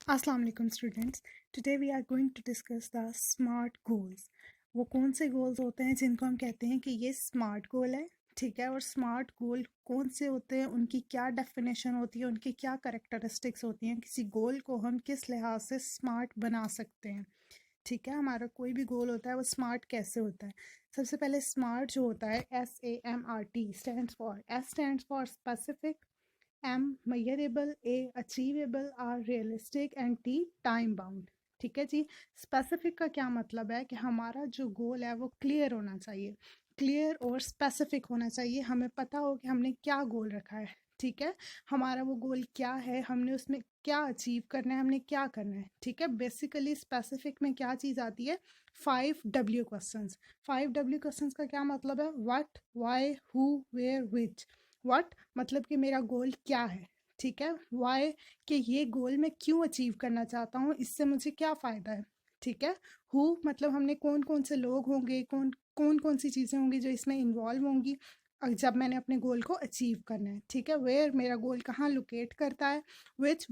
अस्सलाम वालेकुम students. Today we are going to discuss the smart goals. वो कौन से गोल्स होते हैं जिनको हम कहते हैं कि ये स्मार्ट गोल है, ठीक है। और स्मार्ट गोल कौन से होते हैं, उनकी क्या डेफिनेशन होती है, उनकी क्या करेक्टरिस्टिक्स होती हैं, किसी गोल को हम किस लिहाज से स्मार्ट बना सकते हैं, ठीक है। हमारा कोई भी गोल होता है वो स्मार्ट कैसे होता है। सबसे पहले स्मार्ट जो होता है SAMRT stands for, S stands for specific, M measurable, A achievable, R realistic and T time bound। ठीक है जी। स्पेसिफिक का क्या मतलब है कि हमारा जो गोल है वो क्लियर होना चाहिए, क्लियर और स्पेसिफिक होना चाहिए। हमें पता हो कि हमने क्या गोल रखा है, ठीक है। हमारा वो गोल क्या है, हमने उसमें क्या अचीव करना है, हमने क्या करना है, ठीक है। बेसिकली स्पेसिफिक में क्या चीज़ आती है, 5W क्वेश्चंस। 5W क्वेश्चंस का क्या मतलब है, what, why, who, where, which. What मतलब कि मेरा गोल क्या है, ठीक है। वाई कि ये गोल मैं क्यों अचीव करना चाहता हूँ, इससे मुझे क्या फ़ायदा है, ठीक है। हु मतलब हमने कौन कौन से लोग होंगे, कौन कौन कौन सी चीज़ें होंगी जो इसमें इन्वॉल्व होंगी जब मैंने अपने गोल को अचीव करना है, ठीक है। वेयर मेरा गोल कहाँ लोकेट करता है, विच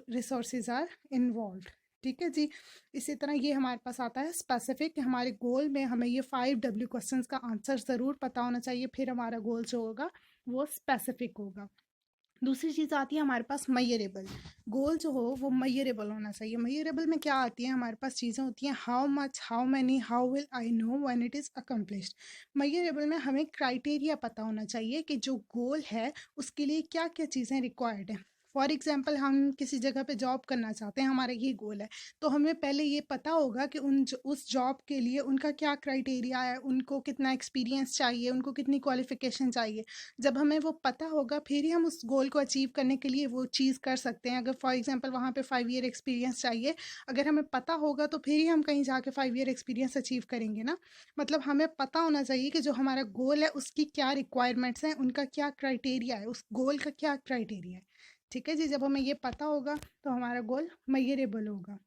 रिसोर्सेज आर इन्वॉल्व, ठीक है जी। इसी तरह ये हमारे पास आता है स्पेसिफिक। हमारे गोल में हमें ये 5W क्वेश्चंस का आंसर ज़रूर पता होना चाहिए, फिर हमारा गोल जो होगा वो स्पेसिफिक होगा। दूसरी चीज़ आती है हमारे पास मयरेबल। गोल जो हो वो मयरेबल होना चाहिए। मयरेबल में क्या आती है, हमारे पास चीज़ें होती हैं how much, how many, how will I know when it is accomplished. Measurable में हमें क्राइटेरिया पता होना चाहिए कि जो गोल है उसके लिए क्या क्या चीज़ें रिक्वायर्ड हैं। फॉर एग्जाम्पल हम किसी जगह पे जॉब करना चाहते हैं, हमारा ये गोल है, तो हमें पहले ये पता होगा कि उस जॉब के लिए उनका क्या क्राइटेरिया है, उनको कितना एक्सपीरियंस चाहिए, उनको कितनी क्वालिफिकेशन चाहिए। जब हमें वो पता होगा फिर ही हम उस गोल को अचीव करने के लिए वो चीज़ कर सकते हैं। अगर फॉर एग्जांपल वहाँ पे 5 ईयर एक्सपीरियंस चाहिए, अगर हमें पता होगा तो फिर ही हम कहीं जाके 5 ईयर एक्सपीरियंस अचीव करेंगे ना। मतलब हमें पता होना चाहिए कि जो हमारा गोल है उसकी क्या रिक्वायरमेंट्स हैं, उनका क्या क्राइटेरिया है, उस गोल का क्या क्राइटेरिया है, ठीक है जी। जब हमें ये पता होगा तो हमारा गोल मेजरेबल होगा।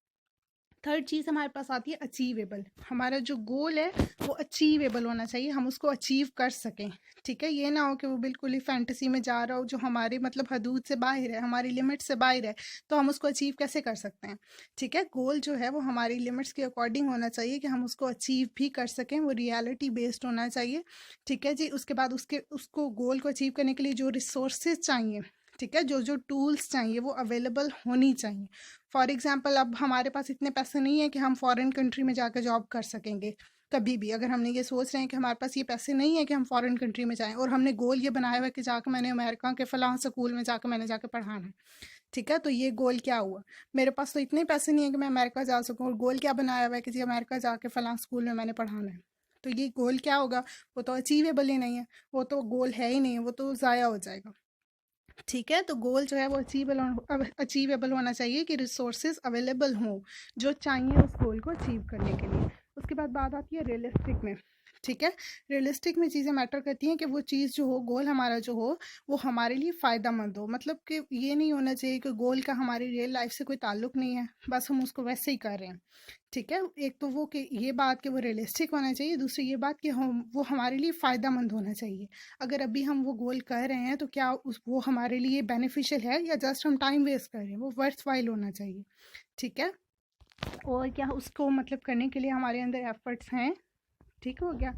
थर्ड चीज़ हमारे पास आती है अचीवेबल। हमारा जो गोल है वो अचीवेबल होना चाहिए, हम उसको अचीव कर सकें, ठीक है। ये ना हो कि वो बिल्कुल ही फैंटेसी में जा रहा हो, जो हमारे मतलब हदूद से बाहर है, हमारी लिमिट से बाहर है, तो हम उसको अचीव कैसे कर सकते हैं, ठीक है। गोल जो है वो हमारी लिमिट्स के अकॉर्डिंग होना चाहिए कि हम उसको अचीव भी कर सकें, वो रियलिटी बेस्ड होना चाहिए, ठीक है जी। उसके बाद उसको गोल को अचीव करने के लिए जो रिसोर्सेज चाहिए, ठीक है, जो जो टूल्स चाहिए वो अवेलेबल होनी चाहिए। फॉर एग्जाम्पल अब हमारे पास इतने पैसे नहीं है कि हम फॉरेन कंट्री में जाकर जॉब कर सकेंगे कभी भी। अगर हमने ये सोच रहे हैं कि हमारे पास ये पैसे नहीं है कि हम फॉरेन कंट्री में जाएं, और हमने गोल ये बनाया हुआ है कि जाकर मैंने अमेरिका के फ़लाँ स्कूल में जाकर मैंने जाकर पढ़ाना है, ठीक है। तो ये गोल क्या हुआ, मेरे पास तो इतने पैसे नहीं है कि मैं अमेरिका जा सकूँ, और गोल क्या बनाया हुआ है कि जी अमेरिका जाके फ़लाँ स्कूल में मैंने पढ़ाना है। तो ये गोल क्या होगा, वो तो अचीवेबल ही नहीं है, वो तो गोल है ही नहीं है, वो तो ज़ाया हो जाएगा, ठीक है। तो गोल जो है वो अचीवेबल होना चाहिए कि रिसोर्सेज अवेलेबल हों जो चाहिए उस गोल को अचीव करने के लिए। उसके बाद बात आती है रियलिस्टिक में, ठीक है। रियलिस्टिक में चीज़ें मैटर करती हैं कि वो चीज़ जो हो, गोल हमारा जो हो वो हमारे लिए फ़ायदा मंद हो। मतलब कि ये नहीं होना चाहिए कि गोल का हमारी रियल लाइफ से कोई ताल्लुक नहीं है, बस हम उसको वैसे ही कर रहे हैं, ठीक है। एक तो वो कि ये बात कि वो रियलिस्टिक होना चाहिए, दूसरी ये बात कि हम वो हमारे लिए फ़ायदा मंद होना चाहिए। अगर अभी हम वो गोल कर रहे हैं तो क्या वो हमारे लिए बेनिफिशियल है या जस्ट हम टाइम वेस्ट कर रहे हैं, वो वर्थ वाइल होना चाहिए, ठीक है। और क्या उसको मतलब करने के लिए हमारे अंदर एफर्ट्स हैं, ठीक हो गया।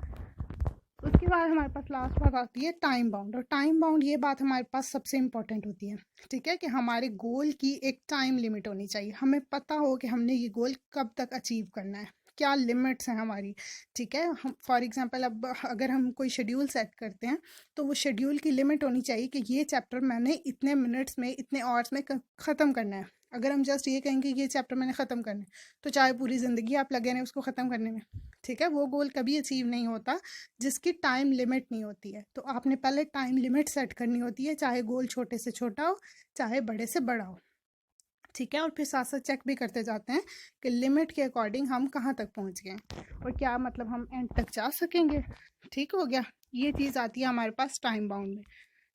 उसके बाद हमारे पास लास्ट बात आती है टाइम बाउंड। और टाइम बाउंड ये बात हमारे पास सबसे इम्पॉर्टेंट होती है, ठीक है, कि हमारे गोल की एक टाइम लिमिट होनी चाहिए। हमें पता हो कि हमने ये गोल कब तक अचीव करना है, क्या लिमिट्स हैं हमारी, ठीक है। हम फॉर एग्जांपल अब अगर हम कोई शेड्यूल सेट करते हैं तो वो शेड्यूल की लिमिट होनी चाहिए कि ये चैप्टर मैंने इतने मिनट्स में, इतने आवर्स में ख़त्म करना है। अगर हम जस्ट ये कहेंगे ये चैप्टर मैंने ख़त्म करना है, तो चाहे पूरी ज़िंदगी आप लगे रहें उसको ख़त्म करने में, ठीक है, वो गोल कभी अचीव नहीं होता जिसकी टाइम लिमिट नहीं होती है। तो आपने पहले टाइम लिमिट सेट करनी होती है, चाहे गोल छोटे से छोटा हो, चाहे बड़े से बड़ा हो, ठीक है। और फिर साथ साथ चेक भी करते जाते हैं कि लिमिट के अकॉर्डिंग हम कहाँ तक पहुँच गए और क्या मतलब हम एंड तक जा सकेंगे, ठीक हो गया। ये चीज़ आती है हमारे पास टाइम बाउंड में।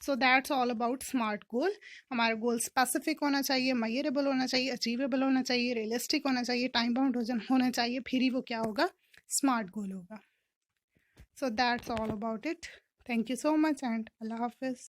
So that's all about smart गोल। हमारा गोल स्पेसिफिक होना चाहिए, मेजरेबल होना चाहिए, अचीवेबल होना चाहिए, रियलिस्टिक होना चाहिए, टाइम बाउंड होना चाहिए, फिर ही वो क्या होगा, स्मार्ट गोल होगा। So that's all about it. Thank you so much and Allah Hafiz.